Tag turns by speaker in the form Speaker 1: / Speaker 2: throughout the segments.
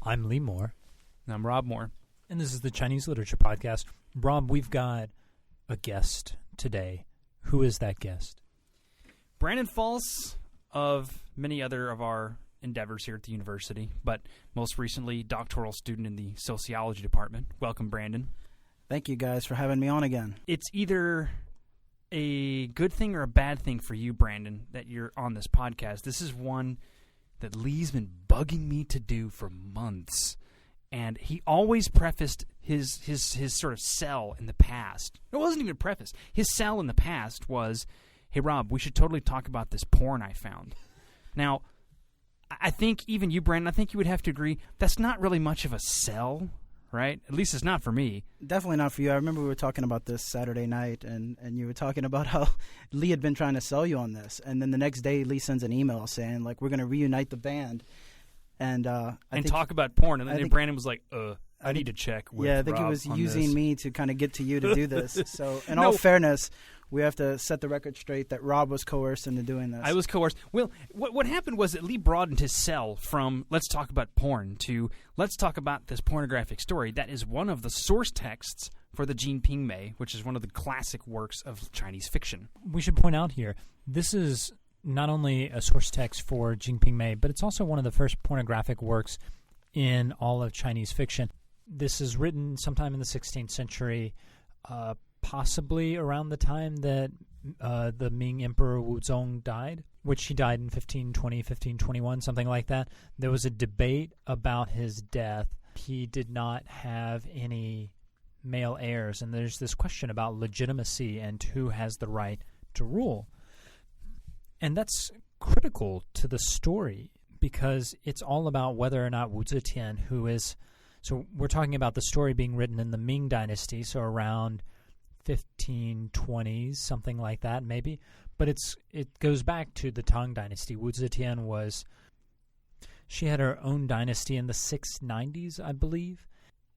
Speaker 1: I'm Lee Moore.
Speaker 2: And I'm Rob Moore.
Speaker 1: And this is the Chinese Literature Podcast. Rob, we've got a guest today. Who is that guest?
Speaker 2: Brandon Falls, of many other of our endeavors here at the university, but most recently doctoral student in the sociology department. Welcome, Brandon.
Speaker 3: Thank you guys for having me on again.
Speaker 2: It's either a good thing or a bad thing for you, Brandon, that you're on this podcast. This is one that Lee's been bugging me to do for months. And he always prefaced his sort of sell in the past. It wasn't even a preface. His sell in the past was, hey, Rob, we should totally talk about this porn I found. Now, I think even you, Brandon, I think you would have to agree that's not really much of a sell, right? At least it's not for me.
Speaker 3: Definitely not for you. I remember we were talking about this Saturday night, and you were talking about how Lee had been trying to sell you on this. And then the next day, Lee sends an email saying, like, we're going to reunite the band. And
Speaker 2: talk about porn. And then Brandon was like, I need to check with
Speaker 3: Yeah, I think
Speaker 2: Rob
Speaker 3: he was
Speaker 2: on
Speaker 3: using
Speaker 2: this.
Speaker 3: me to kind of get to you to do this. So in all fairness, we have to set the record straight that Rob was coerced into doing this.
Speaker 2: I was coerced. Well, what happened was that Lee broadened his sell from let's talk about porn to let's talk about this pornographic story. That is one of the source texts for the Jin Ping Mei, which is one of the classic works of Chinese fiction.
Speaker 1: We should point out here, this is not only a source text for Jin Ping Mei, but it's also one of the first pornographic works in all of Chinese fiction. This is written sometime in the 16th century, possibly around the time that the Ming Emperor Wu Zong died, which he died in 1520, 1521, something like that. There was a debate about his death. He did not have any male heirs, and there's this question about legitimacy and who has the right to rule. And that's critical to the story because it's all about whether or not Wu Zetian, who is... So we're talking about the story being written in the Ming Dynasty, so around 1520s, something like that maybe. But it goes back to the Tang Dynasty. Wu Zetian she had her own dynasty in the 690s, I believe.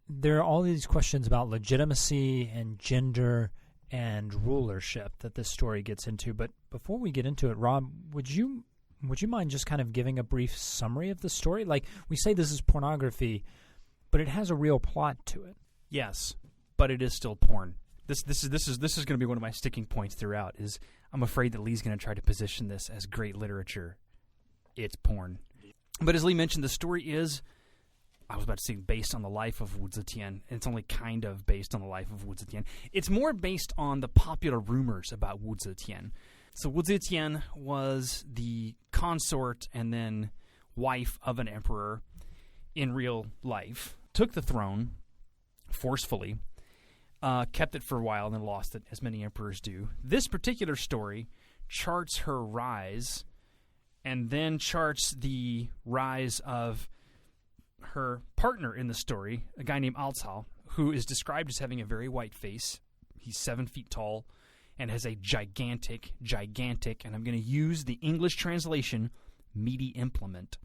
Speaker 1: There are all these questions about legitimacy and gender and rulership that this story gets into. But before we get into it, Rob, would you mind just kind of giving a brief summary of the story? Like, we say this is pornography, but it has a real plot to it.
Speaker 2: Yes, but it is still porn. This is going to be one of my sticking points throughout. Is I'm afraid that Lee's going to try to position this as great literature. It's porn. But as Lee mentioned, the story is, I was about to say, based on the life of Wu Zetian, and it's only kind of based on the life of Wu Zetian. It's more based on the popular rumors about Wu Zetian. So Wu Zetian was the consort and then wife of an emperor in real life, took the throne forcefully, kept it for a while, and then lost it, as many emperors do. This particular story charts her rise and then charts the rise of her partner in the story, a guy named Alzhal, who is described as having a very white face. He's 7 feet tall and has a gigantic, and I'm going to use the English translation, meaty implement,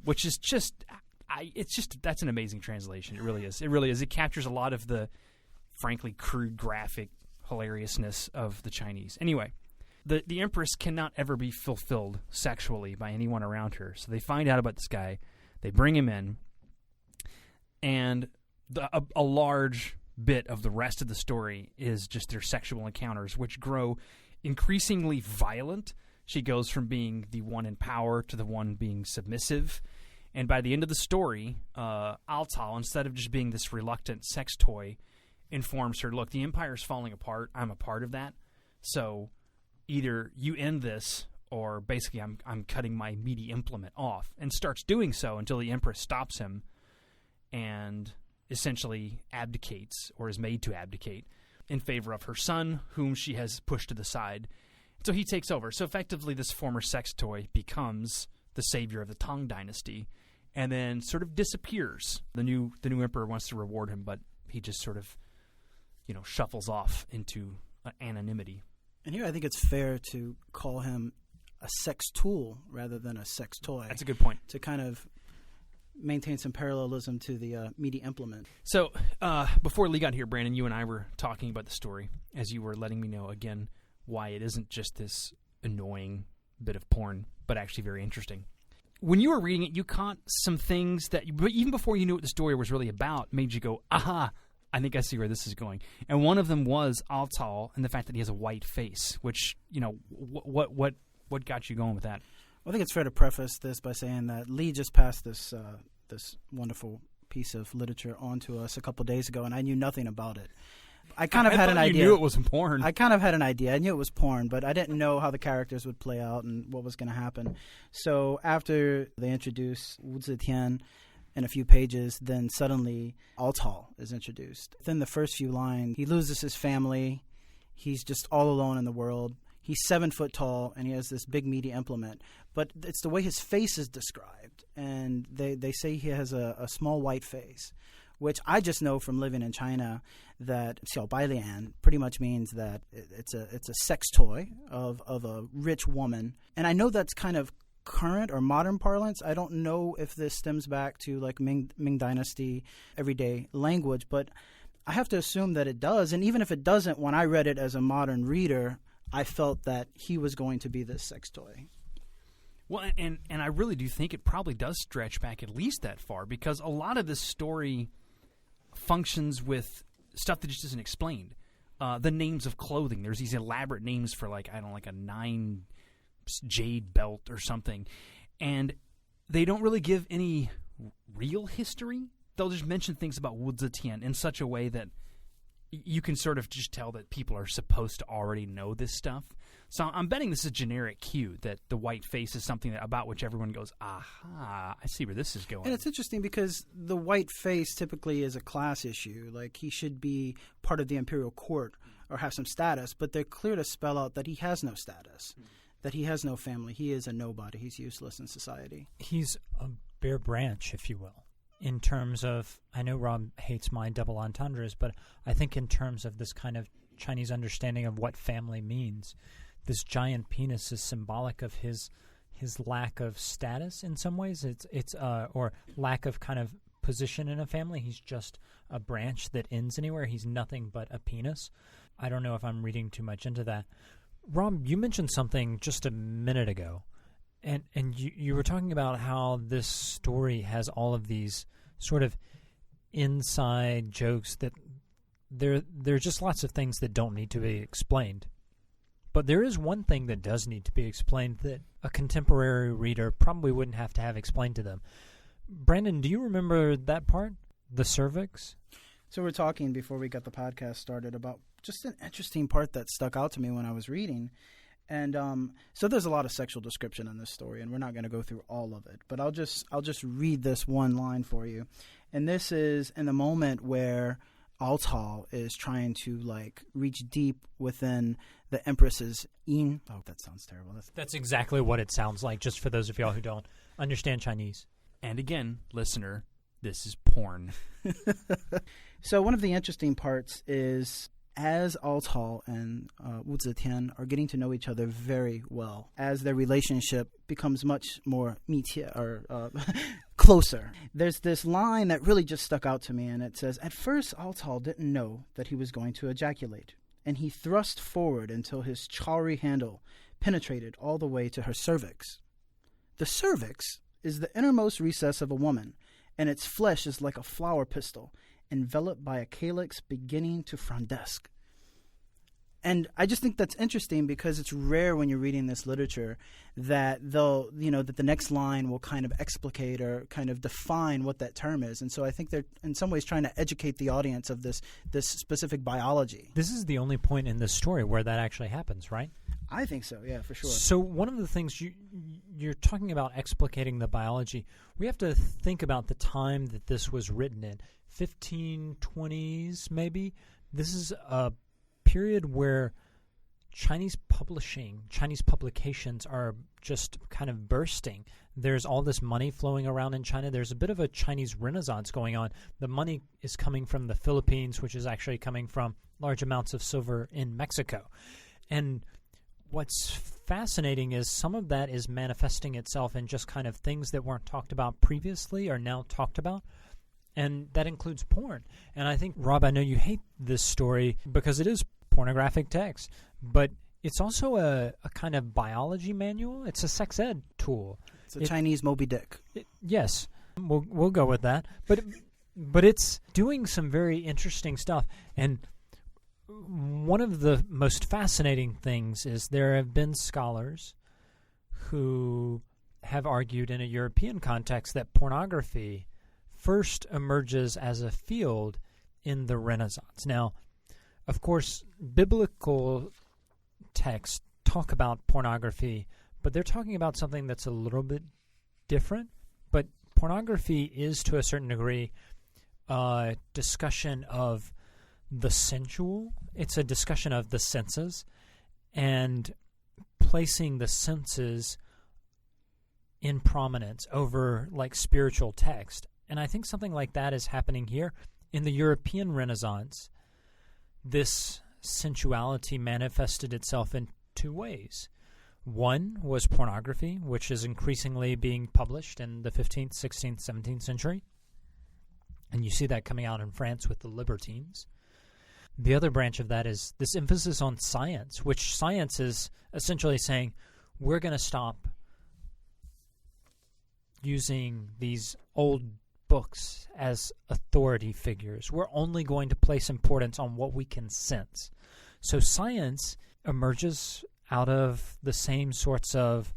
Speaker 2: which is that's an amazing translation. It really is. It captures a lot of the, frankly, crude, graphic hilariousness of the Chinese. Anyway, the Empress cannot ever be fulfilled sexually by anyone around her, so they find out about this guy. They bring him in, and a large bit of the rest of the story is just their sexual encounters, which grow increasingly violent. She goes from being the one in power to the one being submissive. And by the end of the story, Alzhal, instead of just being this reluctant sex toy, informs her, look, the empire's falling apart. I'm a part of that. So either you end this, or basically I'm cutting my meaty implement off, and starts doing so until the Empress stops him and essentially abdicates, or is made to abdicate, in favor of her son, whom she has pushed to the side. So he takes over. So effectively this former sex toy becomes the savior of the Tang Dynasty, and then sort of disappears. The new emperor wants to reward him, but he just sort of, shuffles off into anonymity.
Speaker 3: And here I think it's fair to call him a sex tool rather than a sex toy.
Speaker 2: That's a good point.
Speaker 3: To kind of maintain some parallelism to the meaty implement.
Speaker 2: So before Lee got here, Brandon, you and I were talking about the story as you were letting me know again why it isn't just this annoying bit of porn, but actually very interesting. when you were reading it, you caught some things that, even before you knew what the story was really about, made you go, aha, I think I see where this is going. And one of them was Altal and the fact that he has a white face, which, what got you going with that?
Speaker 3: Well, I think it's fair to preface this by saying that Lee just passed this wonderful piece of literature on to us a couple days ago, and I knew nothing about it. I kind of had an idea.
Speaker 2: You knew it was porn.
Speaker 3: I kind of had an idea. I knew it was porn, but I didn't know how the characters would play out and what was going to happen. So after they introduce Wu Zetian in a few pages, then suddenly Altal is introduced. Within the first few lines, he loses his family. He's just all alone in the world. He's 7 foot tall, and he has this big meaty implement. But it's the way his face is described, and they say he has a small white face, which I just know from living in China that 小白脸 pretty much means that it's a sex toy of a rich woman. And I know that's kind of current or modern parlance. I don't know if this stems back to like Ming Dynasty everyday language, but I have to assume that it does. And even if it doesn't, when I read it as a modern reader, I felt that he was going to be this sex toy.
Speaker 2: Well, and I really do think it probably does stretch back at least that far, because a lot of this story functions with stuff that just isn't explained. The names of clothing. There's these elaborate names for like a 9 jade belt or something. And they don't really give any real history. They'll just mention things about Wu Zetian in such a way that you can sort of just tell that people are supposed to already know this stuff. So I'm betting this is a generic cue that the white face is something about which everyone goes, aha, I see where this is going.
Speaker 3: And it's interesting because the white face typically is a class issue. Like, he should be part of the imperial court or have some status, but they're clear to spell out that he has no status, that he has no family. He is a nobody. He's useless in society.
Speaker 1: He's a bare branch, if you will. In terms of, I know Rob hates my double entendres, but I think in terms of this kind of Chinese understanding of what family means, this giant penis is symbolic of his lack of status in some ways. It's or lack of kind of position in a family. He's just a branch that ends anywhere. He's nothing but a penis. I don't know if I'm reading too much into that. Rob, you mentioned something just a minute ago. And you were talking about how this story has all of these sort of inside jokes that there are just lots of things that don't need to be explained. But there is one thing that does need to be explained that a contemporary reader probably wouldn't have to have explained to them. Brandon, do you remember that part? The cervix?
Speaker 3: So we're talking before we got the podcast started about just an interesting part that stuck out to me when I was reading. And so there's a lot of sexual description in this story, and we're not going to go through all of it. But I'll just read this one line for you. And this is in the moment where Altal is trying to like reach deep within the Empress's yin. Oh, that sounds terrible.
Speaker 1: That's exactly what it sounds like, just for those of y'all who don't understand Chinese.
Speaker 2: And again, listener, this is porn.
Speaker 3: So one of the interesting parts is, as Altal and Wu Zetian are getting to know each other very well, as their relationship becomes much more 密切 or closer, there's this line that really just stuck out to me, and it says, "At first, Altal didn't know that he was going to ejaculate, and he thrust forward until his chauri handle penetrated all the way to her cervix. The cervix is the innermost recess of a woman, and its flesh is like a flower pistil, enveloped by a calyx beginning to frondesque." And I just think that's interesting because it's rare when you're reading this literature that that the next line will kind of explicate or kind of define what that term is. And so I think they're in some ways trying to educate the audience of this specific biology.
Speaker 1: This is the only point in this story where that actually happens, right?
Speaker 3: I think so, yeah, for sure.
Speaker 1: So one of the things you're talking about explicating the biology, we have to think about the time that this was written in, 1520s maybe. This is a period where Chinese publications are just kind of bursting. There's all this money flowing around in China. There's a bit of a Chinese renaissance going on. The money is coming from the Philippines, which is actually coming from large amounts of silver in Mexico. And what's fascinating is some of that is manifesting itself in just kind of things that weren't talked about previously are now talked about. And that includes porn. And I think, Rob, I know you hate this story because it is pornographic text, but it's also a kind of biology manual. It's a sex ed tool.
Speaker 3: It's a Chinese Moby Dick.
Speaker 1: Yes, we'll go with that. But it's doing some very interesting stuff. And one of the most fascinating things is there have been scholars who have argued in a European context that pornography first emerges as a field in the Renaissance. Now, of course, biblical texts talk about pornography, but they're talking about something that's a little bit different. But pornography is, to a certain degree, a discussion of the sensual. It's a discussion of the senses and placing the senses in prominence over like spiritual text. And I think something like that is happening here. In the European Renaissance, this sensuality manifested itself in two ways. One was pornography, which is increasingly being published in the 15th, 16th, 17th century. And you see that coming out in France with the libertines. The other branch of that is this emphasis on science, which science is essentially saying, we're going to stop using these old books as authority figures. We're only going to place importance on what we can sense. So science emerges out of the same sorts of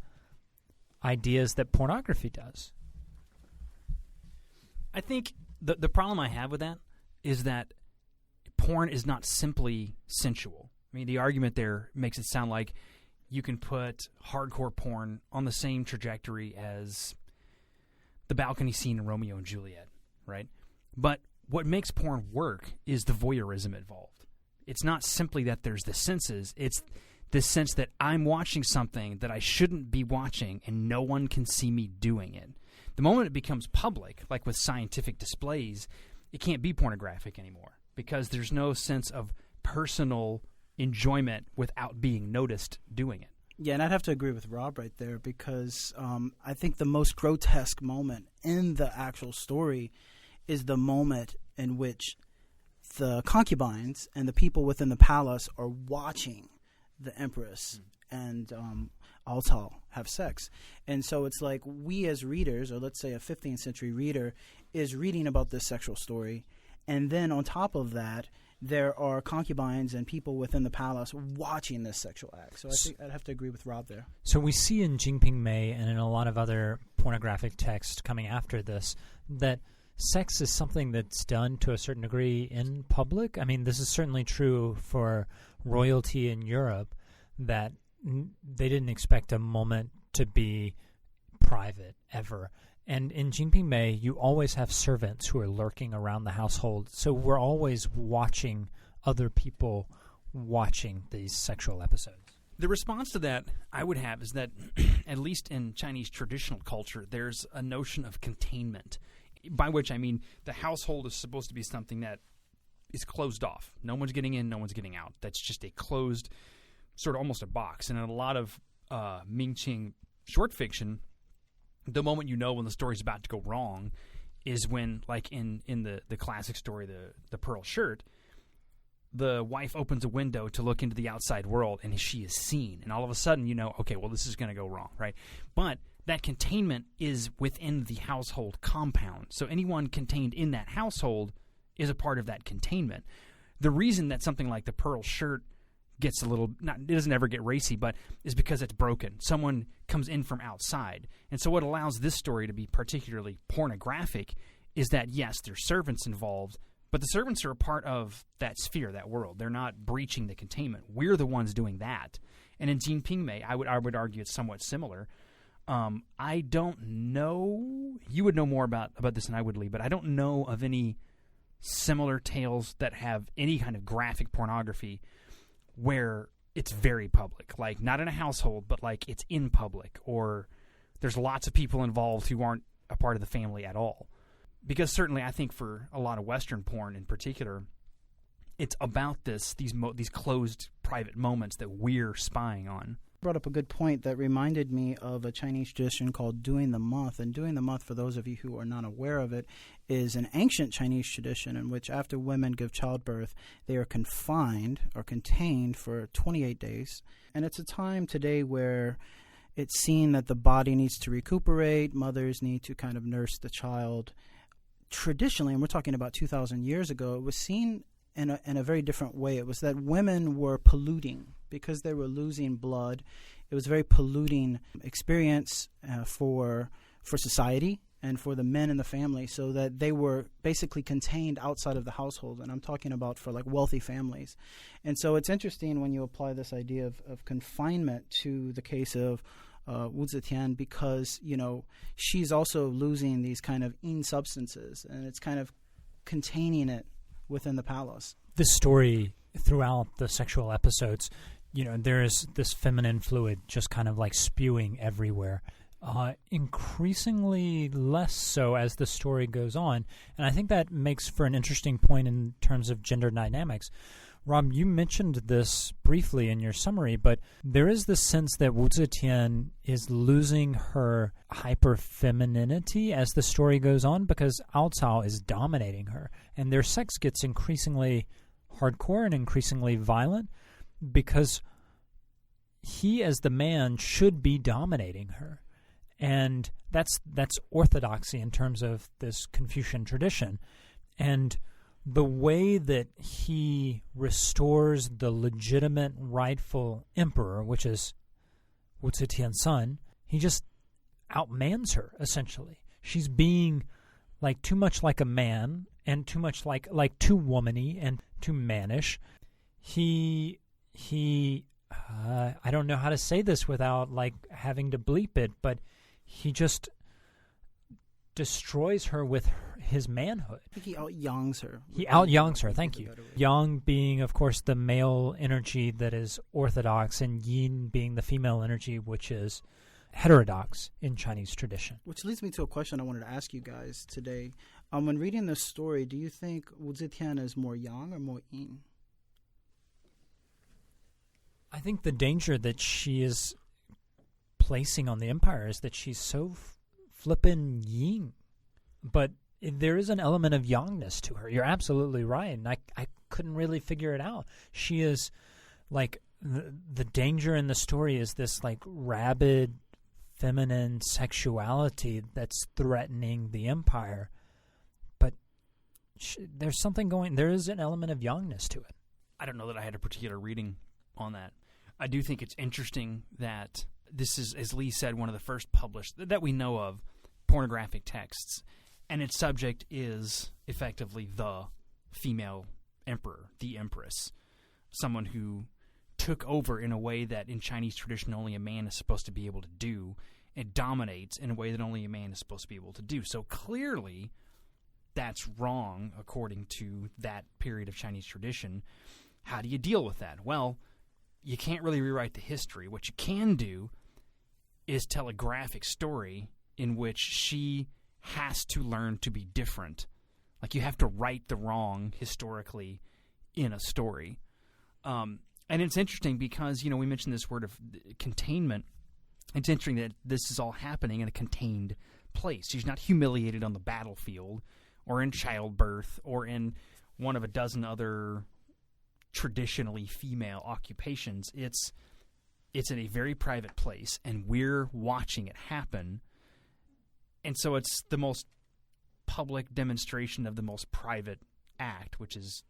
Speaker 1: ideas that pornography does.
Speaker 2: I think the problem I have with that is that porn is not simply sensual. I mean, the argument there makes it sound like you can put hardcore porn on the same trajectory as the balcony scene in Romeo and Juliet, right? But what makes porn work is the voyeurism involved. It's not simply that there's the senses, it's the sense that I'm watching something that I shouldn't be watching and no one can see me doing it. The moment it becomes public, like with scientific displays, it can't be pornographic anymore because there's no sense of personal enjoyment without being noticed doing it.
Speaker 3: Yeah, and I'd have to agree with Rob right there because I think the most grotesque moment in the actual story is the moment in which the concubines and the people within the palace are watching the Empress and Altal have sex. And so it's like we as readers, or let's say a 15th century reader, is reading about this sexual story. And then on top of that, there are concubines and people within the palace watching this sexual act. So I think I'd have to agree with Rob there.
Speaker 1: So we see in Jin Ping Mei and in a lot of other pornographic texts coming after this that sex is something that's done to a certain degree in public. I mean, this is certainly true for royalty in Europe, that they didn't expect a moment to be private ever. And in Jin Ping Mei, you always have servants who are lurking around the household. So we're always watching other people watching these sexual episodes.
Speaker 2: The response to that I would have is that, at least in Chinese traditional culture, there's a notion of containment, by which I mean the household is supposed to be something that is closed off. No one's getting in, no one's getting out. That's just a closed, sort of almost a box. And in a lot of Ming Qing short fiction, the moment you know when the story's about to go wrong is when, like in the classic story, the Pearl Shirt, the wife opens a window to look into the outside world, and she is seen. And all of a sudden, you know, okay, well, this is going to go wrong, right? But that containment is within the household compound. So anyone contained in that household is a part of that containment. The reason that something like the Pearl Shirt gets a little, it doesn't ever get racy, but is because it's broken. Someone comes in from outside. And so what allows this story to be particularly pornographic is that, yes, there's servants involved, but the servants are a part of that sphere, that world. They're not breaching the containment. We're the ones doing that. And in Jin Ping Mei, I would argue it's somewhat similar. I don't know, you would know more about this than I would, Lee, but I don't know of any similar tales that have any kind of graphic pornography where it's very public, like not in a household, but like it's in public, or there's lots of people involved who aren't a part of the family at all. Because certainly I think for a lot of Western porn in particular, it's about these closed private moments that we're spying on.
Speaker 3: Brought up a good point that reminded me of a Chinese tradition called doing the month. And doing the month, for those of you who are not aware of it, is an ancient Chinese tradition in which after women give childbirth, they are confined or contained for 28 days. And it's a time today where it's seen that the body needs to recuperate, mothers need to kind of nurse the child. Traditionally, and we're talking about 2,000 years ago, it was seen in a very different way. It was that women were polluting because they were losing blood. It was a very polluting experience for society and for the men in the family, so that they were basically contained outside of the household. And I'm talking about for like wealthy families. And so it's interesting when you apply this idea of confinement to the case of Wu Zetian, because, you know, she's also losing these kind of yin substances, and it's kind of containing it within the palace.
Speaker 1: This story, throughout the sexual episodes, you know, there is this feminine fluid just kind of like spewing everywhere. Increasingly less so as the story goes on. And I think that makes for an interesting point in terms of gender dynamics. Rob, you mentioned this briefly in your summary, but there is this sense that Wu Zetian is losing her hyper-femininity as the story goes on, because Ao Cao is dominating her. And their sex gets increasingly hardcore and increasingly violent because he, as the man, should be dominating her. And that's orthodoxy in terms of this Confucian tradition. And the way that he restores the legitimate, rightful emperor, which is Wu Zetian's son, he just outmans her, essentially. She's being like too much like a man and too much like too womany and too mannish. He I don't know how to say this without like having to bleep it, but he just destroys her with his manhood.
Speaker 3: I think he out-yongs her.
Speaker 1: He out-yongs her, thank you. Yang being, of course, the male energy that is orthodox, and yin being the female energy, which is heterodox in Chinese tradition.
Speaker 3: Which leads me to a question I wanted to ask you guys today. When reading this story, do you think Wu Zetian is more yang or more yin?
Speaker 1: I think the danger that she is placing on the empire is that she's so flippin' yin. But there is an element of yangness to her. You're absolutely right. And I couldn't really figure it out. She is like, the danger in the story is this like rabid feminine sexuality that's threatening the empire. But there's something going, there is an element of yangness to it.
Speaker 2: I don't know that I had a particular reading on that. I do think it's interesting that this is, as Lee said, one of the first published, that we know of, pornographic texts. And its subject is effectively the female emperor, the Empress, someone who took over in a way that in Chinese tradition only a man is supposed to be able to do, and dominates in a way that only a man is supposed to be able to do. So clearly that's wrong according to that period of Chinese tradition. How do you deal with that? Well, you can't really rewrite the history. What you can do is tell a graphic story in which she has to learn to be different. Like, you have to right the wrong historically in a story. And it's interesting because, you know, we mentioned this word of containment. It's interesting that this is all happening in a contained place. She's not humiliated on the battlefield or in childbirth or in one of a dozen other traditionally female occupations. It's in a very private place, and we're watching it happen. And so it's the most public demonstration of the most private act, which is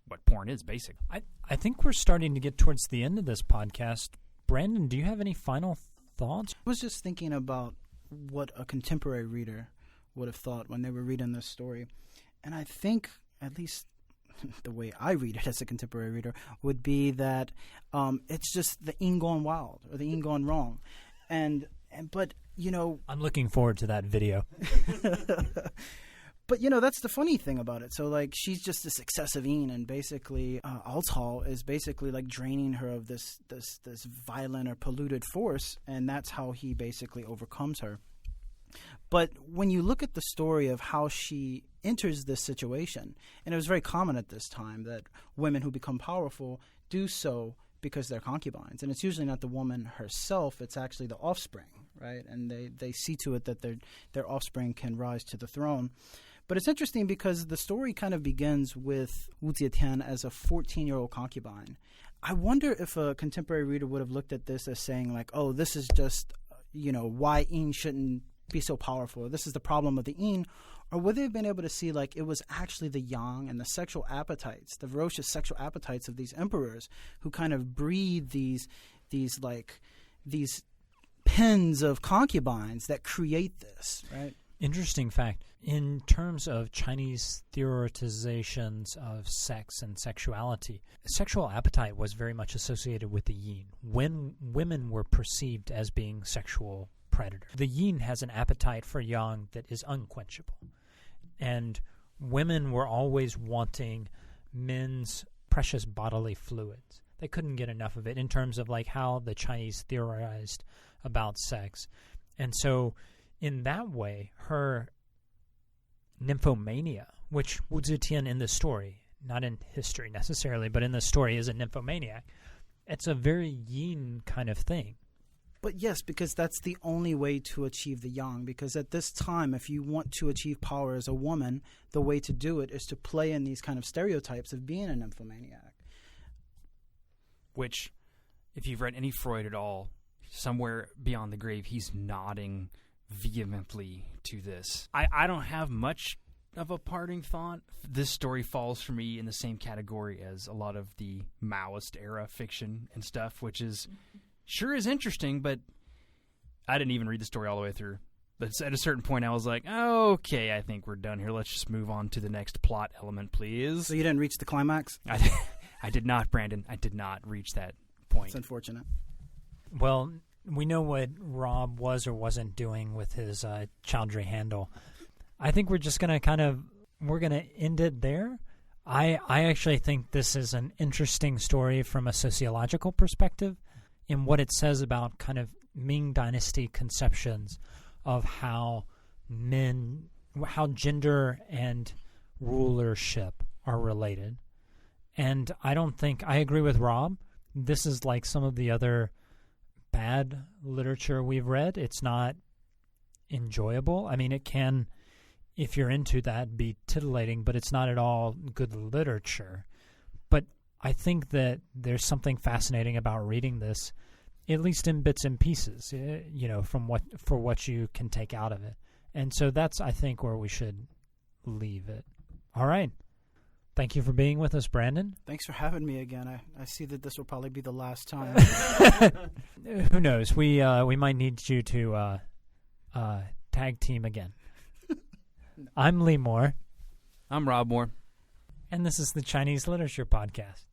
Speaker 2: what porn is, basically.
Speaker 1: I think we're starting to get towards the end of this podcast. Brandon, do you have any final thoughts?
Speaker 3: I was just thinking about what a contemporary reader would have thought when they were reading this story. And I think, at least the way I read it as a contemporary reader, would be that it's just the yin gone wild or the yin gone wrong. But, you know...
Speaker 1: I'm looking forward to that video.
Speaker 3: But, you know, that's the funny thing about it. So, like, she's just this excessive yin, and basically Ao Cao is basically, like, draining her of this violent or polluted force, and that's how he basically overcomes her. But when you look at the story of how she enters this situation, and it was very common at this time that women who become powerful do so because they're concubines. And it's usually not the woman herself, it's actually the offspring, right? And they see to it that their offspring can rise to the throne. But it's interesting because the story kind of begins with Wu Zetian as a 14-year-old concubine. I wonder if a contemporary reader would have looked at this as saying, like, oh, this is just why yin shouldn't be so powerful. This is the problem of the yin. Or would they have been able to see like it was actually the yang and the sexual appetites, the ferocious sexual appetites of these emperors who kind of breed these pens of concubines that create this, right?
Speaker 1: Interesting fact. In terms of Chinese theorizations of sex and sexuality, sexual appetite was very much associated with the yin. When women were perceived as being sexual predators, the yin has an appetite for yang that is unquenchable. And women were always wanting men's precious bodily fluids. They couldn't get enough of it in terms of like how the Chinese theorized about sex. And so in that way, her nymphomania, which Wu Zetian in the story, not in history necessarily, but in the story is a nymphomaniac, it's a very yin kind of thing.
Speaker 3: But yes, because that's the only way to achieve the yang. Because at this time, if you want to achieve power as a woman, the way to do it is to play in these kind of stereotypes of being a nymphomaniac.
Speaker 2: Which, if you've read any Freud at all, somewhere beyond the grave, he's nodding vehemently to this. I don't have much of a parting thought. This story falls for me in the same category as a lot of the Maoist era fiction and stuff, which is sure is interesting, but I didn't even read the story all the way through. But at a certain point, I was like, okay, I think we're done here. Let's just move on to the next plot element, please.
Speaker 3: So you didn't reach the climax?
Speaker 2: I did not, Brandon. I did not reach that point.
Speaker 3: It's unfortunate.
Speaker 1: Well, we know what Rob was or wasn't doing with his Chowdhury handle. I think we're just going to we're going to end it there. I actually think this is an interesting story from a sociological perspective in what it says about kind of Ming Dynasty conceptions of how gender and rulership are related. And I agree with Rob. This is like some of the other bad literature we've read. It's not enjoyable. I mean, it can, if you're into that, be titillating, but it's not at all good literature. But I think that there's something fascinating about reading this, at least in bits and pieces, for what you can take out of it. And so that's, I think, where we should leave it. All right. Thank you for being with us, Brandon.
Speaker 3: Thanks for having me again. I see that this will probably be the last time.
Speaker 1: Who knows? We might need you to tag team again. I'm Lee Moore.
Speaker 2: I'm Rob Moore.
Speaker 1: And this is the Chinese Literature Podcast.